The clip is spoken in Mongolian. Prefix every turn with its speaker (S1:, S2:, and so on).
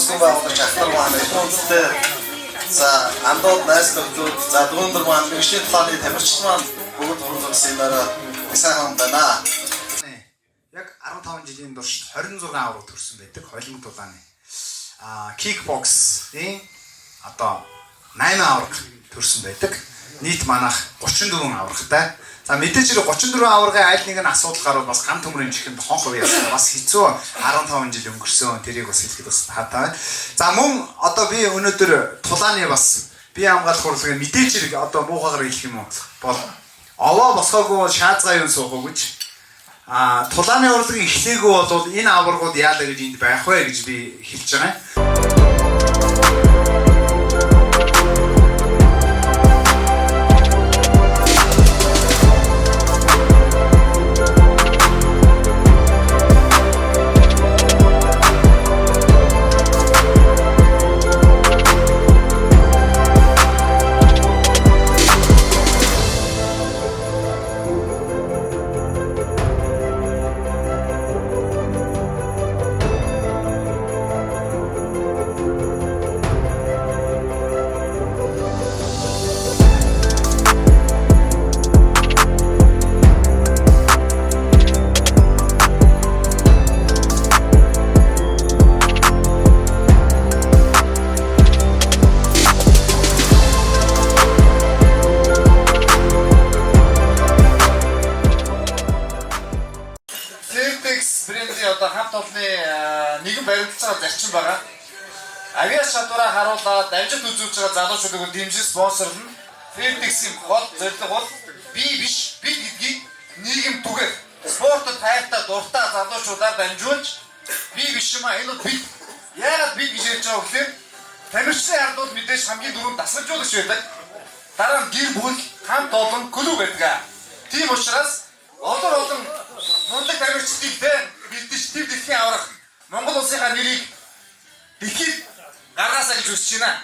S1: Бүсгүн байгуулагч Ахтар маань үүнтэй за андууд найзлуудууд за дүүндэр маань мэгшин тухайны тамирчид маань бүгд хүрсэн юмараа сайн байна.
S2: Яг 15 жилийн турш 26 аврал төрсэн байдаг холимог дулааны. Кикбоксын одоо 8 авраг төрсэн байдаг. Нийт манайх 34 аврагтай. За мэдээж 34 аврагын айл нэг нь асуудал гарвал бас ган төмрийн чихэнд хонх үе ясна. Бас хэцүү 15 жил өнгөрсөн. Тэрийг бас хэлэхэд бас таатай. За мөн одоо би өнөөдөр тулааны бас бие хамгаалах хурлын мэдээж хэрэг одоо муухайгаар хэлэх юм уу бол овоо босгоогүй шаазгаа юу суух гэж тулааны урлагийн эхлэегүй бол энэ аваргууд яалаа гэж энд байх вэ гэж би хэлж байгаа юм. Брендийн одоо хамт олонны нэгэн баримтцаар зарчим байгаа. Авиас чадвараа харуулаад дамжид үзүүлж байгаа залуучуудыг дэмжиж спонсорлно. Фердексийн гол зорилго бол бие биш бид гэдгийг нийгэм түгэх. Спортод хайртай дуртай залуучуудаар дамжуулж бие биш юм аа энэ бид яагаад бид гэж ярьж байгаа гэхээр тамирчны ардууд мэдээж хамгийн дөрөв дасгалжуулагч байдаг. Дараа нь гэр бүл хамт олон клуб байдаг. Тийм учраас олон мундаг тамирчдыг бэлдэж төв дэлхийн аврах Монгол улсынхаа нэрийг дэлхийд гаргаасаа гэж хүсэж байна.